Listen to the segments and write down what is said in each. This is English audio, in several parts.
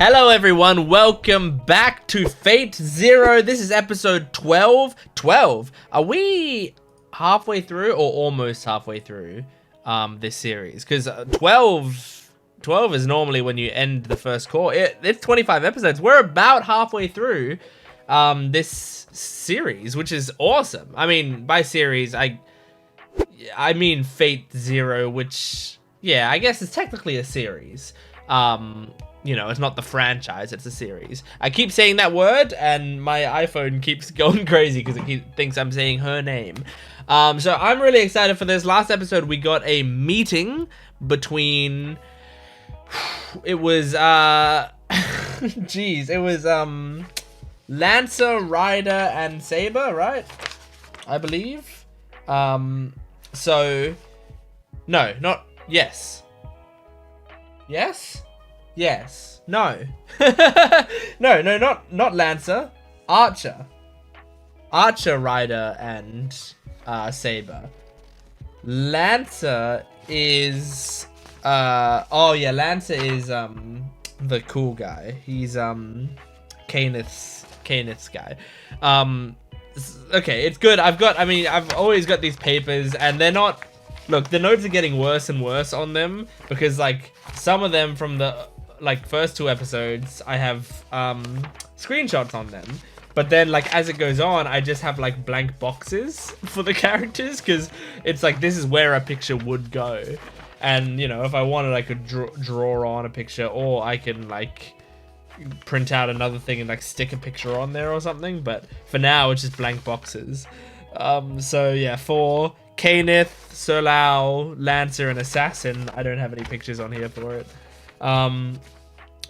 Hello everyone, welcome back to Fate Zero. This is episode 12. 12. Are we halfway through or almost halfway through this series? Because 12 is normally when you end the first core. It's 25 episodes. We're about halfway through this series, which is awesome. I mean, by series, I mean Fate Zero, which, yeah, I guess is technically a series. You know, it's not the franchise, it's a series. I keep saying that word, and my iPhone keeps going crazy because it thinks I'm saying her name. So I'm really excited for this. Last episode, we got a meeting between... It was, Jeez, it was, Lancer, Ryder, and Saber, right? I believe. So... No, not... Yes. Yes? Yes. No. No, not Lancer. Archer. Archer, Ryder, and Saber. Lancer is oh yeah, Lancer is the cool guy. He's Kenneth's guy. Okay, it's good. I've always got these papers and they're not, look, the notes are getting worse and worse on them because like some of them from the first two episodes I have screenshots on them, but then like as it goes on I just have like blank boxes for the characters because it's like this is where a picture would go, and you know, if I wanted I could draw on a picture, or I can like print out another thing and like stick a picture on there or something, but for now it's just blank boxes. So yeah, for Kenneth, Solau, Lancer, and Assassin, I don't have any pictures on here for it.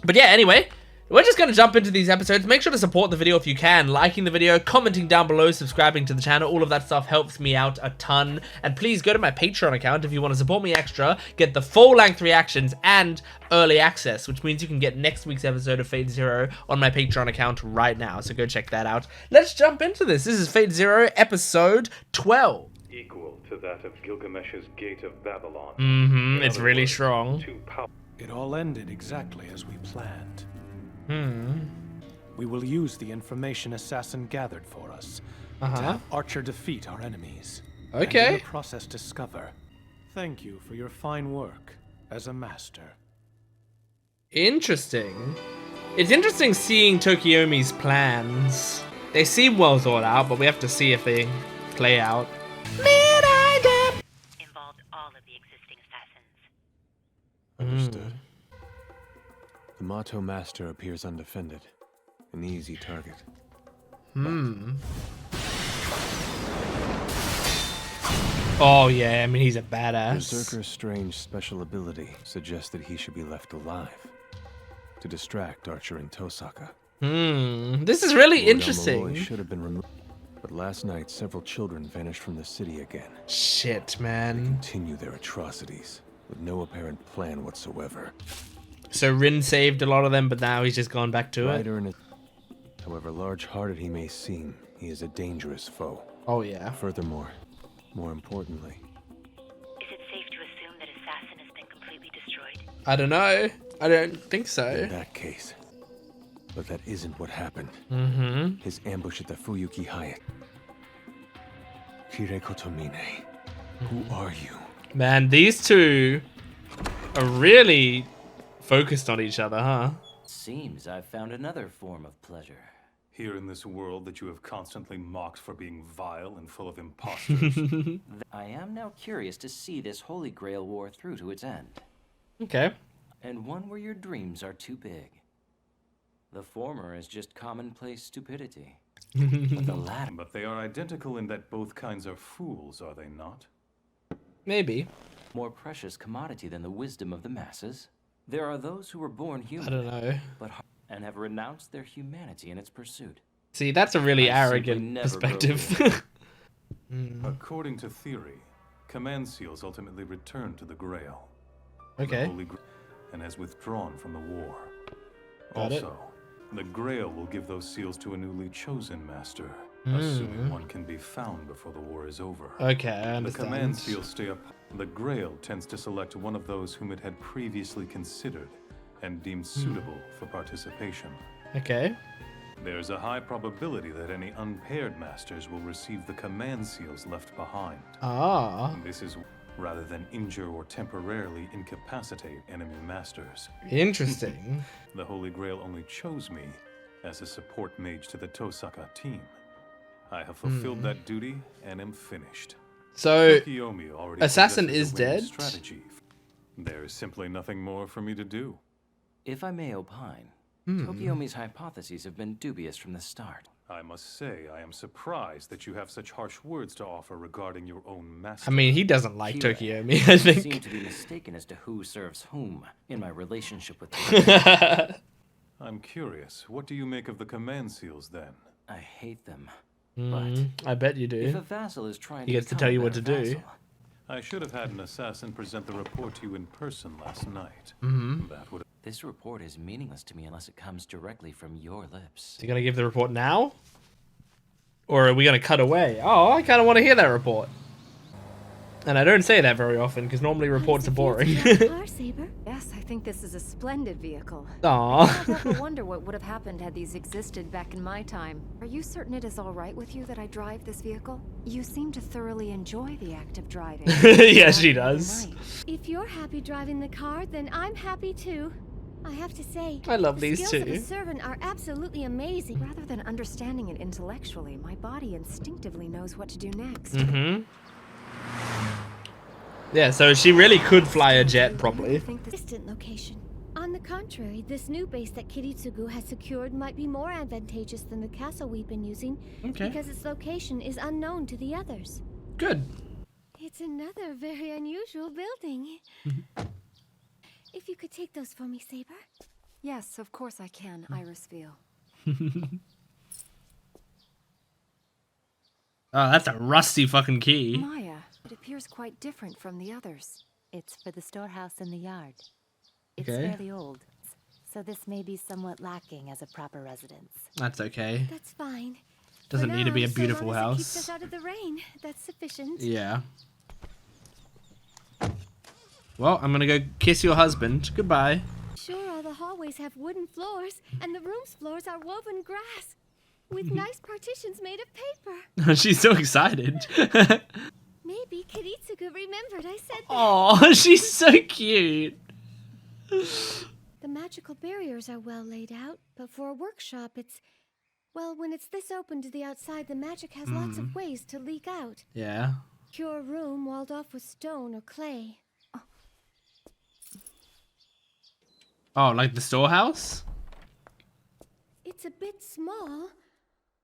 But yeah, anyway, we're just gonna jump into these episodes. Make sure to support the video if you can, liking the video, commenting down below, subscribing to the channel. All of that stuff helps me out a ton. And please go to my Patreon account if you want to support me extra, get the full-length reactions and early access, which means you can get next week's episode of Fate Zero on my Patreon account right now. So go check that out. Let's jump into this. This is Fate Zero, episode 12. Equal to that of Gilgamesh's Gate of Babylon. It's really strong. It all ended exactly as we planned. We will use the information Assassin gathered for us to have Archer defeat our enemies. Okay. And in the process discover. Thank you for your fine work as a master. Interesting. It's interesting seeing Tokiomi's plans. They seem well thought out, but we have to see if they play out. Involved all of the existing assassins. Understood. The Motto Master appears undefended. An easy target. Oh yeah, I mean he's a badass. Berserker's strange special ability suggests that he should be left alive to distract Archer and Tosaka. This is really Lord interesting. Amaloi should have been removed, but last night several children vanished from the city again. Shit, They man. continue their atrocities with no apparent plan whatsoever. So Rin saved a lot of them, but now he's just gone back to it. Ryder and however large-hearted he may seem, he is a dangerous foe. Oh yeah. Furthermore, more importantly, Is it safe to assume that Assassin has been completely destroyed? I don't know. I don't think so. in that case. But that isn't what happened. His ambush at the Fuyuki Hyatt. Kirei Kotomine, who are you? Man, these two are really focused on each other, huh? Seems I've found another form of pleasure. Here in this world that you have constantly mocked for being vile and full of imposters. I am now curious to see this Holy Grail War through to its end. Okay. And one where your dreams are too big. The former is just commonplace stupidity. But the latter... But they are identical in that both kinds are fools, are they not? Maybe. More precious commodity than the wisdom of the masses. There are those who were born human. I don't know. And have renounced their humanity in its pursuit. See, that's a really I simply arrogant never perspective. According to theory, command seals ultimately return to the Grail. Okay. The Holy Grail, and has withdrawn from the war. Got it. Also, the Grail will give those seals to a newly chosen master, assuming one can be found before the war is over. Okay, I The understand. command seals stay up. The Grail tends to select one of those whom it had previously considered and deemed suitable for participation. Okay. There's a high probability that any unpaired masters will receive the command seals left behind. Ah. This is rather than injure or temporarily incapacitate enemy masters. Interesting. The Holy Grail only chose me as a support mage to the Tosaka team. I have fulfilled that duty and am finished. So, Tokiomi already Assassin possesses is a winning dead? strategy. There is simply nothing more for me to do. If I may opine, Tokiomi's hypotheses have been dubious from the start. I must say, I am surprised that you have such harsh words to offer regarding your own master. I mean, he doesn't like Kirei, Tokiomi, I you think. seem to be mistaken as to who serves whom in my relationship with the I'm curious, what do you make of the command seals then? I hate them. But I bet you if a do. vassal is trying He to gets to become tell a you what better to do. vassal, I should have had an assassin present the report to you in person last night. That would this report is meaningless to me unless it comes directly from your lips. Is he gonna give the report now? Or are we gonna cut away? Oh, I kinda wanna hear that report. And I don't say that very often, because normally reports are boring. Car, Saber? Yes, I think this is a splendid vehicle. Aww. I ever wonder what would have happened had these existed back in my time. Are you certain it is all right with you that I drive this vehicle? You seem to thoroughly enjoy the act of driving. Yeah, she does. If you're happy driving the car, then I'm happy too. I have to say, I love the these skills of two. a servant are absolutely amazing. Rather than understanding it intellectually, my body instinctively knows what to do next. Yeah, so she really could fly a jet properly. Distant location. On the contrary, this new base that Kiritsugu has secured might be more advantageous than the castle we've been using because its location is unknown to the others. Good. It's another very unusual building. If you could take those for me, Saber. Yes, of course I can, Irisville. Oh, that's a rusty fucking key. Maya, it appears quite different from the others. It's for the storehouse in the yard. It's Okay. fairly old, so this may be somewhat lacking as a proper residence. That's okay. That's fine. Doesn't For need to be now, a so beautiful long as it keeps house. us out of the rain, that's sufficient. Yeah. Well, I'm gonna go kiss your husband. Goodbye. Sure, all the hallways have wooden floors, and the room's floors are woven grass, with nice partitions made of paper. She's so excited. Maybe Kiritsugu remembered I said that. Oh, she's so cute. The magical barriers are well laid out, but for a workshop, it's... Well, when it's this open to the outside, the magic has lots of ways to leak out. Yeah. Pure room walled off with stone or clay. Oh, like the storehouse? It's a bit small,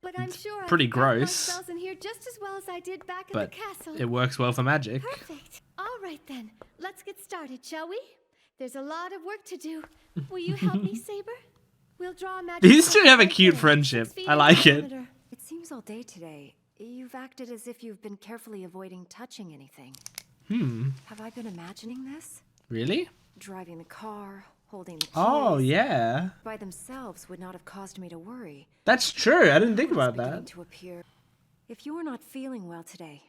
but I'm sure pretty I can craft my gross. spells in here just as well as I did back But at the castle. it works well for magic. Perfect. All right then, let's get started, shall we? There's a lot of work to do. Will you help me, Saber? We'll draw a magic. These two circle have a right cute there, friendship. 6 feet I in like it. diameter. It seems all day today. You've acted as if you've been carefully avoiding touching anything. Have I been imagining this? Really? Driving the car, holding the keys. Oh, yeah. By themselves would not have caused me to worry. That's true. I didn't think It's about beginning that. to appear. If you are not feeling well today,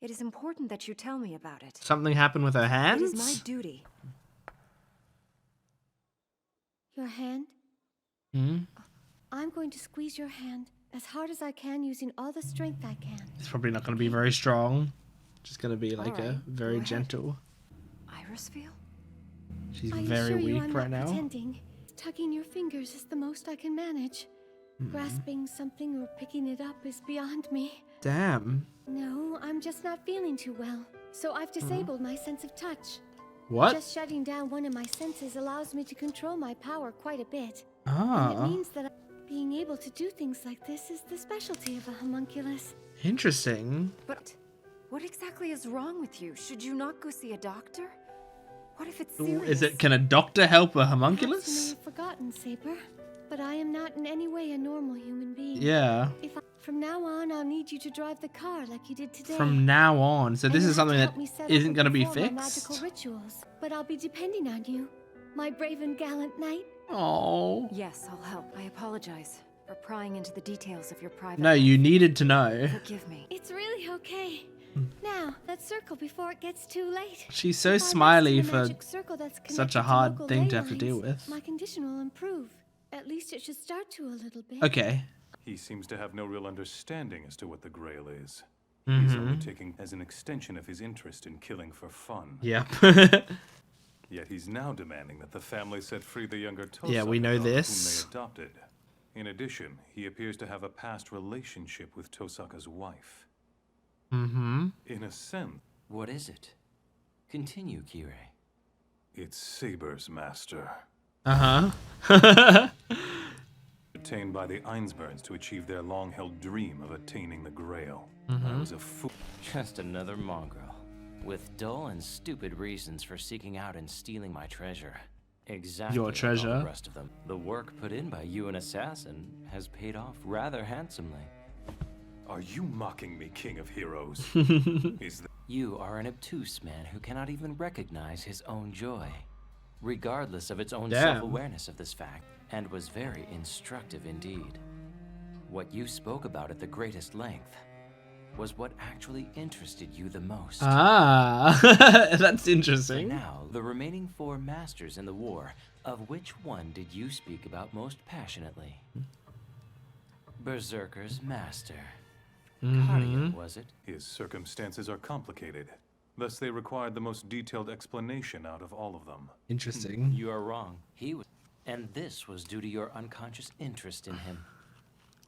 it is important that you tell me about it. Something happened with her It is my hands? duty. Your hand? I'm going to squeeze your hand as hard as I can using all the strength I can. It's probably not going to be very strong. Just going to be like Alright, a very go ahead. gentle. Irisville? She's I very assure you weak I'm right not now. pretending. Tugging your fingers is the most I can manage. Grasping something or picking it up is beyond me. Damn. No, I'm just not feeling too well. So I've disabled my sense of touch. What? Just shutting down one of my senses allows me to control my power quite a bit. And it Ah, means that being able to do things like this is the specialty of a homunculus. interesting. But what exactly is wrong with you? Should you not go see a doctor? What if it's Ooh, serious? Is it? Can a doctor help a Perhaps you may homunculus? have forgotten, Saber, but I am not in any way a normal human being. Yeah. From now on, I'll need you to drive the car like you did today. From now on. So And this you'll is have to something help that me set up isn't and going to be perform my magical fixed. rituals. But I'll be depending on you, my brave and gallant knight. Oh. Yes, I'll help. I apologize for prying into the details of your private No, life. you needed to know. Forgive me. It's really okay. Now, let's circle before it gets too late. She's so If I rest smiley in a for magic circle that's such a connected to hard local thing ley to have to deal lines, with. My condition will improve. At least it should start to a little bit. Okay. He seems to have no real understanding as to what the Grail is. He's only taking as an extension of his interest in killing for fun. Yep. Yet he's now demanding that the family set free the younger Tosaka, Yeah, we know daughter this. whom they adopted. In addition, he appears to have a past relationship with Tosaka's wife. Mm-hmm. In a sense, What is it? Continue, Kirei. it's Saber's master, Uh-huh. obtained by the Einsburns to achieve their long-held dream of attaining the Grail. I was a fool. Just another mongrel, with dull and stupid reasons for seeking out and stealing my treasure. Exactly Your like all treasure? the rest of them. The work put in by you, an assassin, has paid off rather handsomely. Are you mocking me, King of Heroes? Is that You are an obtuse man who cannot even recognize his own joy, regardless of its own Damn. self-awareness of this fact, and was very instructive indeed. What you spoke about at the greatest length was what actually interested you the most. Ah, that's And interesting. now, the remaining 4 masters in the war, of which one did you speak about most passionately? Berserker's master. Karian, was it? his circumstances are complicated? Thus, they required the most detailed explanation out of all of them. Interesting. You are wrong. He was. And this was due to your unconscious interest in him.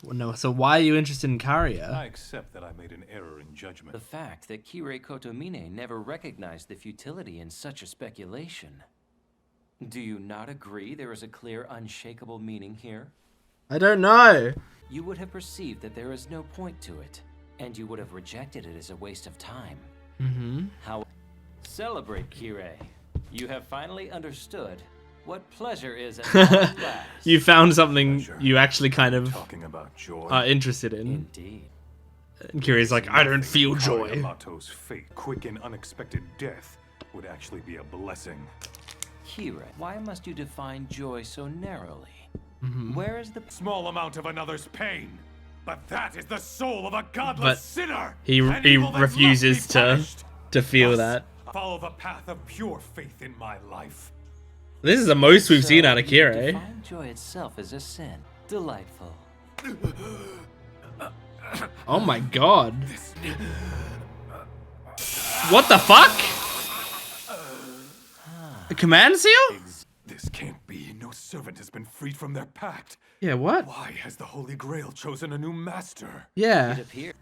Well, no, so why are you interested in I Karia? accept that I made an error in judgment. The fact that Kirei Kotomine never recognized the futility in such a speculation. Do you not agree there is a clear, unshakable meaning here? I don't know. You would have perceived that there is no point to it, and you would have rejected it as a waste of time. Mm-hmm. How celebrate, Kirei. You have finally understood what pleasure is at long last. You found something Pleasure. you actually kind of Talking about joy. are interested in. Indeed. And Kiri's like, I don't feel Kari joy. Yamato's fate, quick and unexpected death, would actually be a blessing. Kirei, why must you define joy so narrowly? Where is the Small amount of another's pain, but that is the soul of a godless But sinner. He and he evil that must refuses be to punished. feel Thus, that. Follow the path of pure faith in my life. This is the most we've seen out of you Kirei. define joy itself as a sin. Delightful. Oh my god. What the fuck? A command seal? This can't be. No servant has been freed from their pact. Yeah, what? Why has the Holy Grail chosen a new master? Yeah. It appears,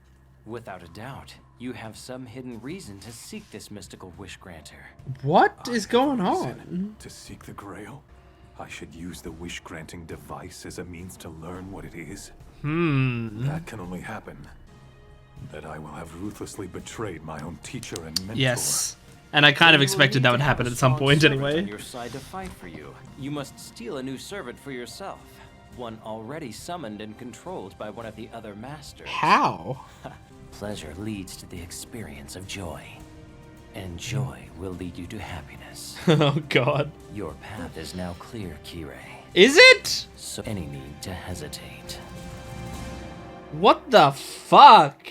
without a doubt, you have some hidden reason to seek this mystical wish granter. What is going Reason on? To seek the Grail? I should use the wish-granting device as a means to learn what it is. That can only happen. That I will have ruthlessly betrayed my own teacher and mentor. Yes. And I kind of You will expected need that to would have happen a at some strong point servant anyway. on your side to fight for you. You must steal a new servant for yourself. One already summoned and controlled by one of the other masters. How? Pleasure leads to the experience of joy. And joy will lead you to happiness. Oh god. Your path is now clear, Kirei. Is it? So any need to hesitate. What the fuck?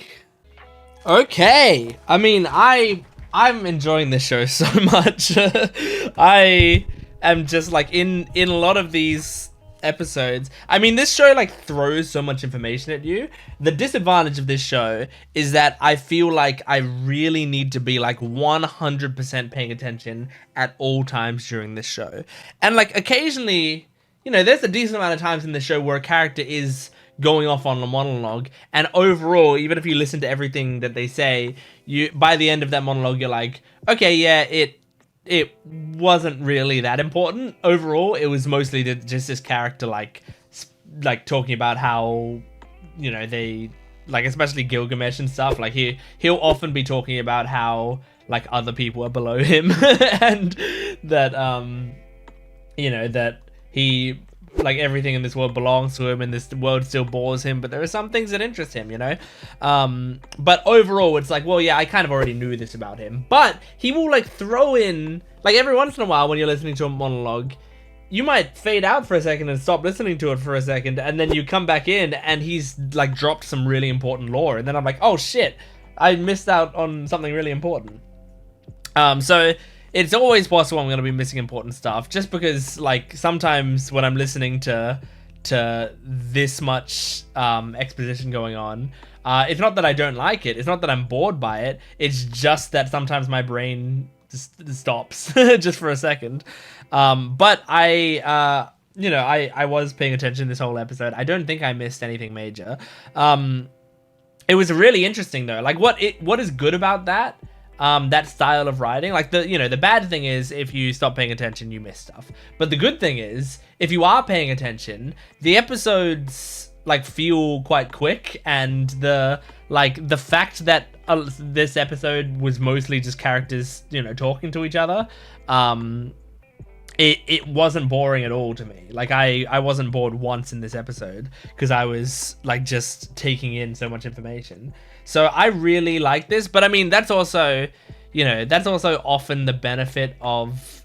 Okay. I mean, I'm enjoying this show so much. I am just like in a lot of these episodes. I mean, this show like throws so much information at you. The disadvantage of this show is that I feel like I really need to be like 100% paying attention at all times during this show. And like occasionally, you know, there's a decent amount of times in the show where a character is going off on a monologue, and overall, even if you listen to everything that they say, you by the end of that monologue, you're like, okay, yeah, it wasn't really that important. Overall, it was mostly just this character like talking about how, you know, they like, especially Gilgamesh and stuff. Like he'll often be talking about how like other people are below him, and that you know, that he, like, everything in this world belongs to him and this world still bores him, but there are some things that interest him, you know? But overall, it's like, well, yeah, I kind of already knew this about him. But he will, like, throw in, like, every once in a while when you're listening to a monologue, you might fade out for a second and stop listening to it for a second, and then you come back in and he's, like, dropped some really important lore. And then I'm like, oh, shit, I missed out on something really important. So it's always possible I'm going to be missing important stuff, just because, like, sometimes when I'm listening to this much exposition going on, it's not that I don't like it. It's not that I'm bored by it. It's just that sometimes my brain just stops just for a second. But I was paying attention this whole episode. I don't think I missed anything major. It was really interesting though. Like, what is good about that? That style of writing, like, the bad thing is if you stop paying attention, you miss stuff. But the good thing is, if you are paying attention, the episodes, like, feel quite quick, and the fact that this episode was mostly just characters, talking to each other, it wasn't boring at all to me. Like, I wasn't bored once in this episode, because I was, like, just taking in so much information. So I really like this, but I mean, that's also often the benefit of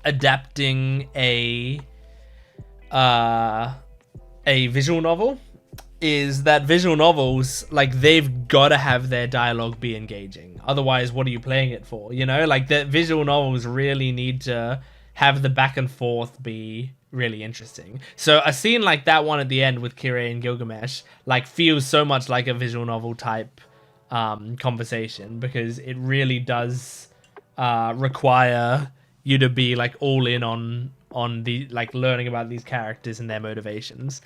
adapting a visual novel, is that visual novels, like, they've got to have their dialogue be engaging. Otherwise, what are you playing it for? Like, the visual novels really need to have the back and forth be really interesting. So a scene like that one at the end with Kirei and Gilgamesh, like, feels so much like a visual novel type conversation, because it really does require you to be, like, all in on the, like, learning about these characters and their motivations.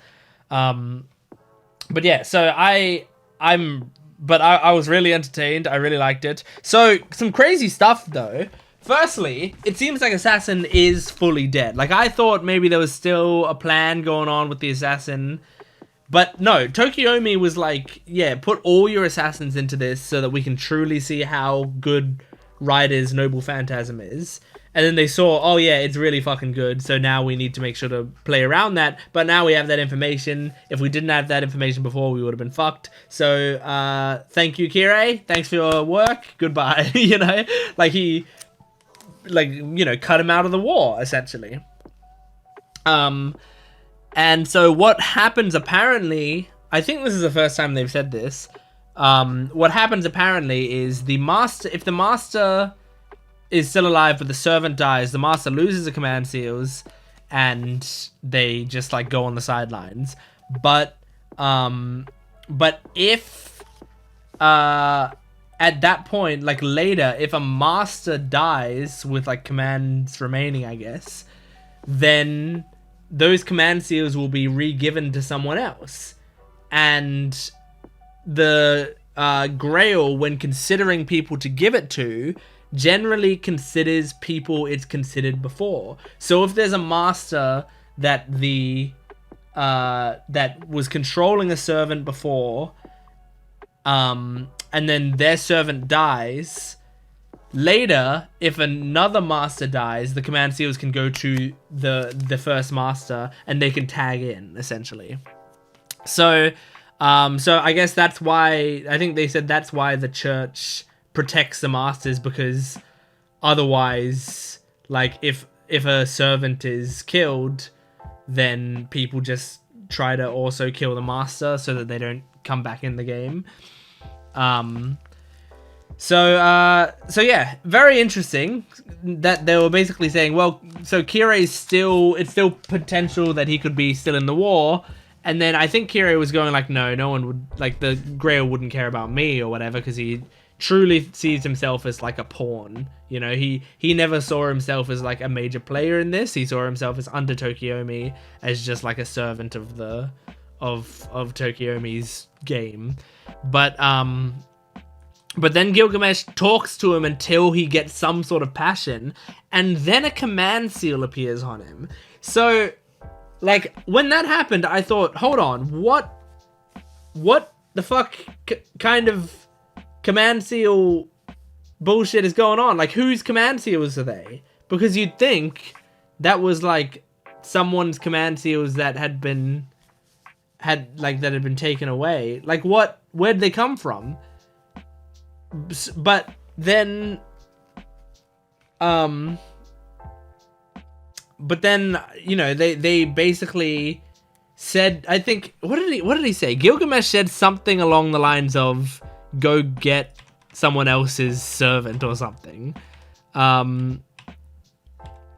But yeah, so I was really entertained. I really liked it. So some crazy stuff though. Firstly, it seems like Assassin is fully dead. Like, I thought maybe there was still a plan going on with the Assassin. But no, Tokiomi was like, yeah, put all your Assassins into this so that we can truly see how good Ryder's Noble Phantasm is. And then they saw, oh yeah, it's really fucking good, so now we need to make sure to play around that. But now we have that information. If we didn't have that information before, we would have been fucked. So, thank you, Kirei. Thanks for your work. Goodbye. Like, he... cut him out of the war, essentially. And so what happens apparently, I think this is the first time they've said this, what happens apparently is if the master is still alive but the servant dies, the master loses the command seals and they just, like, go on the sidelines. But if at that point, like, later, if a master dies with, like, commands remaining, I guess, then those command seals will be re-given to someone else. And the Grail, when considering people to give it to, generally considers people it's considered before. So if there's a master that that was controlling a servant before, and then their servant dies, later, if another master dies, the command seals can go to the first master and they can tag in, essentially. So I guess that's why, I think they said that's why the church protects the masters, because otherwise, like, if a servant is killed, then people just try to also kill the master so that they don't come back in the game. So yeah, very interesting that they were basically saying, well, so Kirei's it's still potential that he could be still in the war. And then I think Kirei was going like, no one would, like, the Grail wouldn't care about me or whatever, because he truly sees himself as, like, a pawn. He never saw himself as, like, a major player in this. He saw himself as under Tokiomi, as just, like, a servant of Tokiomi's game. But then Gilgamesh talks to him until he gets some sort of passion, and then a command seal appears on him. So, like, when that happened, I thought, hold on, what the fuck kind of command seal bullshit is going on? Like, whose command seals are they? Because you'd think that was, like, someone's command seals that had been taken away. Like, where'd they come from? But then, they basically said, I think, what did he say? Gilgamesh said something along the lines of, go get someone else's servant or something.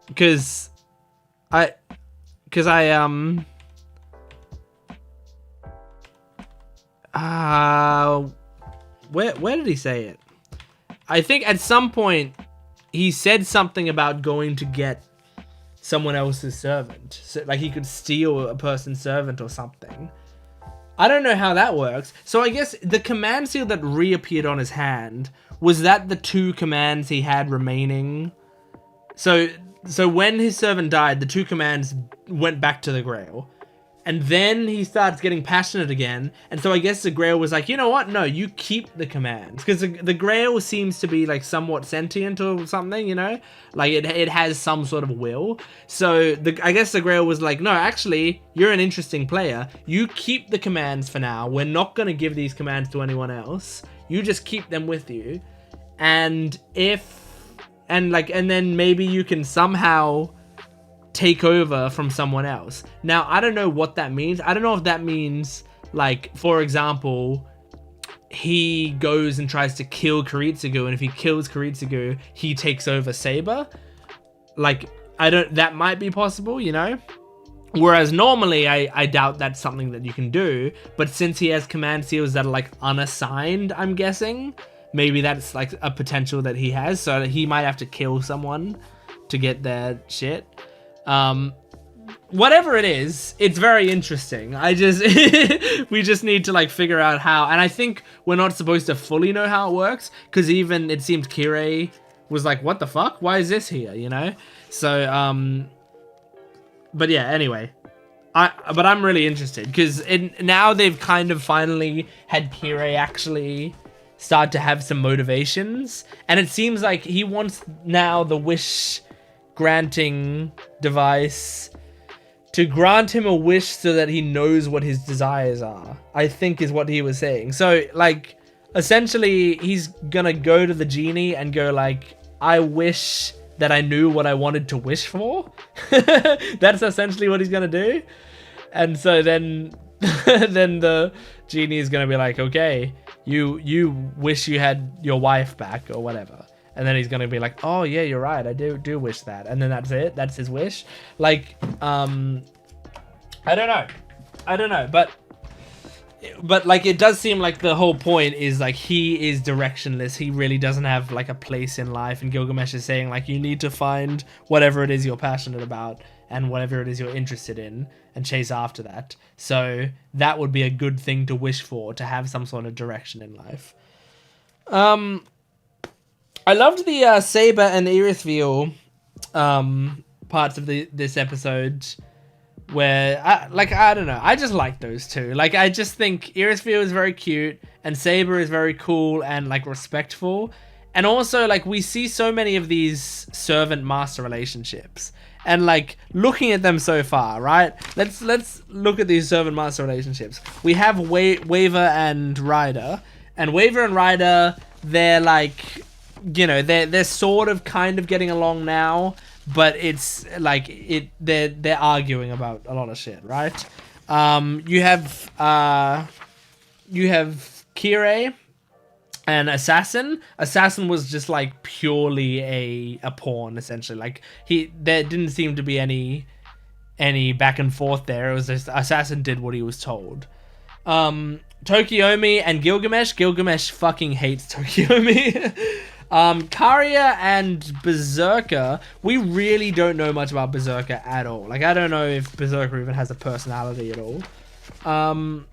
Because where did he say it? I think at some point he said something about going to get someone else's servant. So, like, he could steal a person's servant or something. I don't know how that works. So I guess the command seal that reappeared on his hand, was that the 2 commands he had remaining? So when his servant died, the 2 commands went back to the Grail. And then he starts getting passionate again. And so I guess the Grail was like, you know what? No, you keep the commands. Because the Grail seems to be like somewhat sentient or something, you know? Like it has some sort of will. So I guess the Grail was like, no, actually, you're an interesting player. You keep the commands for now. We're not going to give these commands to anyone else. You just keep them with you. And then maybe you can somehow take over from someone else. Now, I don't know what that means. I don't know if that means, like, for example, he goes and tries to kill Kiritsugu, and if he kills Kiritsugu, he takes over Saber. Like, that might be possible, you know? Whereas normally, I doubt that's something that you can do, but since he has command seals that are, like, unassigned, I'm guessing, maybe that's, like, a potential that he has, so he might have to kill someone to get their shit. Whatever it is, it's very interesting. We just need to like figure out how, and I think we're not supposed to fully know how it works, because even it seemed Kirei was like, what the fuck? Why is this here? You know? So, but yeah, anyway, but I'm really interested, because now they've kind of finally had Kirei actually start to have some motivations, and it seems like he wants now the wish granting device to grant him a wish so that he knows what his desires are, I think is what he was saying. So like essentially he's gonna go to the genie and go like, I wish that I knew what I wanted to wish for. That's essentially what he's gonna do. And so then then the genie is gonna be like, okay, you wish you had your wife back or whatever. And then he's going to be like, oh, yeah, you're right. I do wish that. And then that's it. That's his wish. Like, I don't know. But like, it does seem like the whole point is like, he is directionless. He really doesn't have like a place in life. And Gilgamesh is saying like, you need to find whatever it is you're passionate about and whatever it is you're interested in and chase after that. So that would be a good thing to wish for, to have some sort of direction in life. I loved the Saber and Irisveal parts of this episode where, I don't know, I just like those two. Like, I just think Irisveal is very cute and Saber is very cool and, like, respectful. And also, like, we see so many of these servant-master relationships. And, like, looking at them so far, right? Let's look at these servant-master relationships. We have Waver and Ryder. And Waver and Ryder, they're, like, you know, they're sort of kind of getting along now, but it's like they're arguing about a lot of shit, right? You have Kirei and Assassin. Assassin was just like purely a pawn, essentially. Like there didn't seem to be any back and forth there. It was just Assassin did what he was told. Tokiomi and Gilgamesh. Gilgamesh fucking hates Tokiomi. Karia and Berserker, we really don't know much about Berserker at all. Like, I don't know if Berserker even has a personality at all. And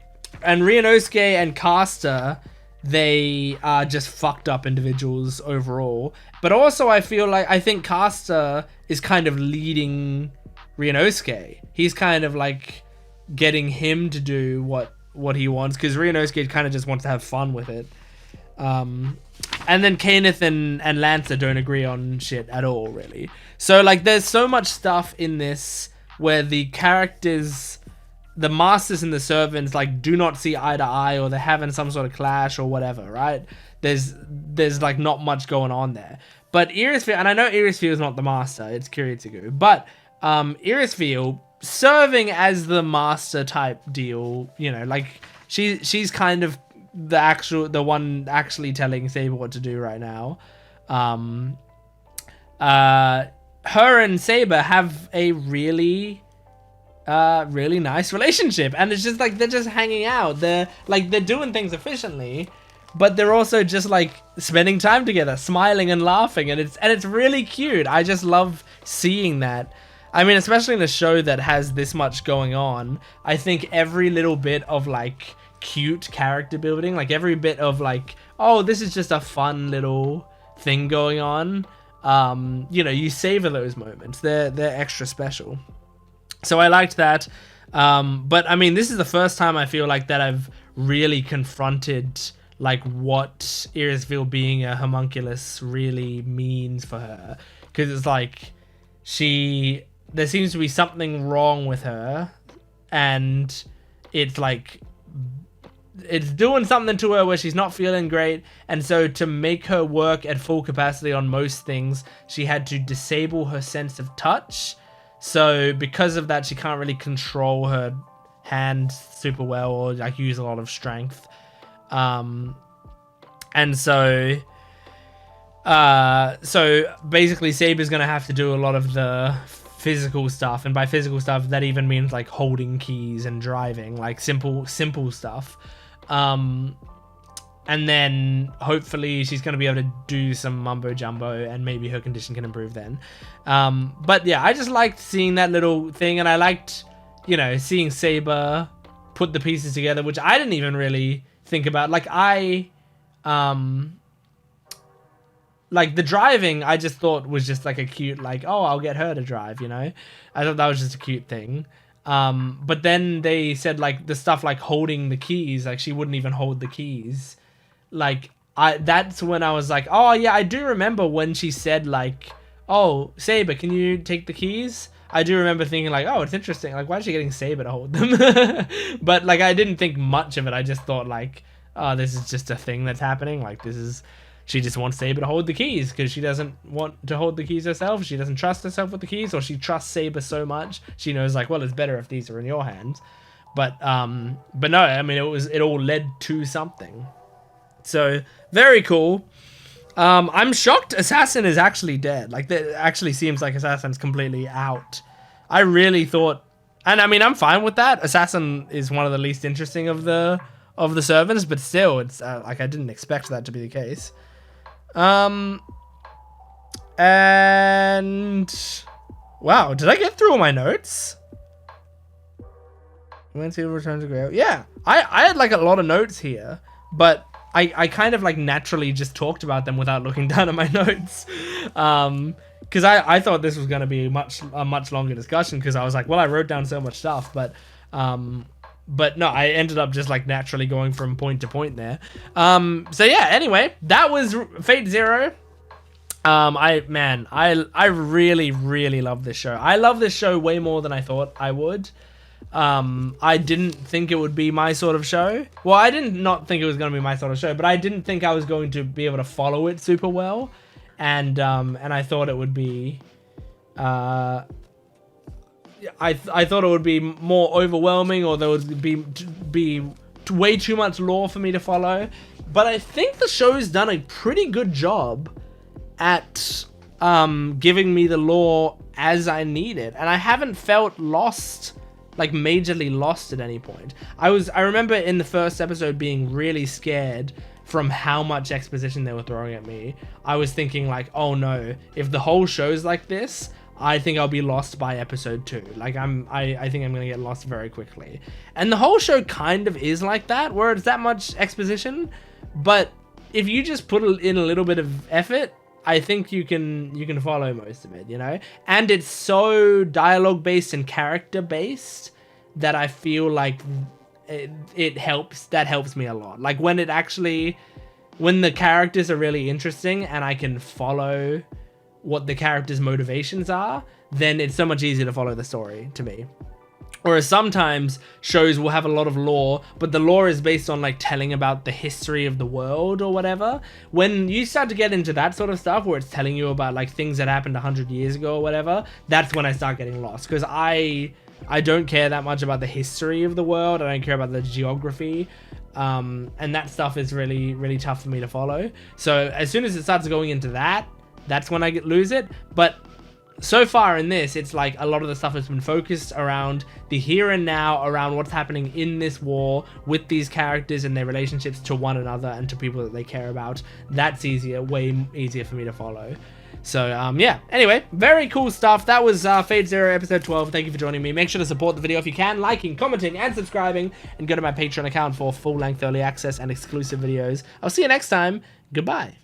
Ryunosuke and Caster, they are just fucked up individuals overall. But also, I think Caster is kind of leading Ryunosuke. He's kind of like getting him to do what he wants, because Ryunosuke kind of just wants to have fun with it. And then Kenneth and Lancer don't agree on shit at all, really. So, like, there's so much stuff in this where the characters, the masters and the servants, like, do not see eye to eye, or they're having some sort of clash or whatever, right? There's like, not much going on there. But Irisveal, and I know Irisveal is not the master, it's Kiritsugu, but Irisveal, serving as the master type deal, you know, like she's kind of the one actually telling Saber what to do right now. Her and Saber have a really nice relationship, and it's just like they're just hanging out. They're doing things efficiently, but they're also just like spending time together, smiling and laughing, and it's really cute. I just love seeing that. I mean, especially in a show that has this much going on, I think every little bit of like cute character building, like every bit of like, oh, this is just a fun little thing going on. You know, you savor those moments. They're extra special. So I liked that. But I mean, this is the first time I feel like that I've really confronted like what Irisville being a homunculus really means for her. Because it's like there seems to be something wrong with her, and it's like it's doing something to her where she's not feeling great, and so to make her work at full capacity on most things, she had to disable her sense of touch. So because of that, she can't really control her hand super well, or like use a lot of strength. And so basically Saber's gonna have to do a lot of the physical stuff, and by physical stuff that even means like holding keys and driving, like simple stuff. And then hopefully she's going to be able to do some mumbo jumbo, and maybe her condition can improve then. But yeah, I just liked seeing that little thing, and I liked, you know, seeing Saber put the pieces together, which I didn't even really think about. Like like the driving, I just thought was just like a cute, like, oh, I'll get her to drive, you know? I thought that was just a cute thing. But then they said like the stuff like holding the keys, like she wouldn't even hold the keys. Like that's when I was like, oh yeah, I do remember when she said like, oh, Saber, can you take the keys? I do remember thinking like, oh, it's interesting. Like, why is she getting Saber to hold them? But like, I didn't think much of it. I just thought like, oh, this is just a thing that's happening. Like she just wants Saber to hold the keys because she doesn't want to hold the keys herself. She doesn't trust herself with the keys, or she trusts Saber so much she knows like, well, it's better if these are in your hands. But no, I mean, it all led to something. So very cool. I'm shocked Assassin is actually dead. Like, it actually seems like Assassin's completely out. I really thought, and I mean, I'm fine with that. Assassin is one of the least interesting of the servants, but still, it's like I didn't expect that to be the case. And wow, did I get through all my notes? When Silver returns to Grail. Yeah, I had like a lot of notes here, but I kind of like naturally just talked about them without looking down at my notes. Because I thought this was going to be a much longer discussion, because I was like, well, I wrote down so much stuff, but no, I ended up just like naturally going from point to point there. So yeah, anyway, that was Fate Zero. I really, really love this show. I love this show way more than I thought I would. I didn't think it would be my sort of show. Well, I didn't not think it was going to be my sort of show, but I didn't think I was going to be able to follow it super well. And I thought it would be, I thought it would be more overwhelming, or there would be way too much lore for me to follow. But I think the show's done a pretty good job at giving me the lore as I need it, and I haven't felt lost, like majorly lost at any point. I remember in the first episode being really scared from how much exposition they were throwing at me. I was thinking like, oh no, if the whole show's like this, I think I'll be lost by episode 2. Like I think I'm gonna get lost very quickly. And the whole show kind of is like that, where it's that much exposition, but if you just put in a little bit of effort, I think you can follow most of it, you know? And it's so dialogue based and character based that I feel like it helps me a lot. Like when the characters are really interesting and I can follow what the characters' motivations are, then it's so much easier to follow the story to me. Whereas sometimes shows will have a lot of lore, but the lore is based on like telling about the history of the world or whatever. When you start to get into that sort of stuff where it's telling you about like things that happened 100 years ago or whatever, that's when I start getting lost, because I I don't care that much about the history of the world. I don't care about the geography. And that stuff is really, really tough for me to follow. So as soon as it starts going into that, that's when I lose it. But so far in this, it's like a lot of the stuff has been focused around the here and now, around what's happening in this war with these characters and their relationships to one another and to people that they care about. That's easier, way easier for me to follow. So, yeah. Anyway, very cool stuff. That was Fate Zero episode 12. Thank you for joining me. Make sure to support the video if you can, liking, commenting, and subscribing, and go to my Patreon account for full-length early access and exclusive videos. I'll see you next time. Goodbye.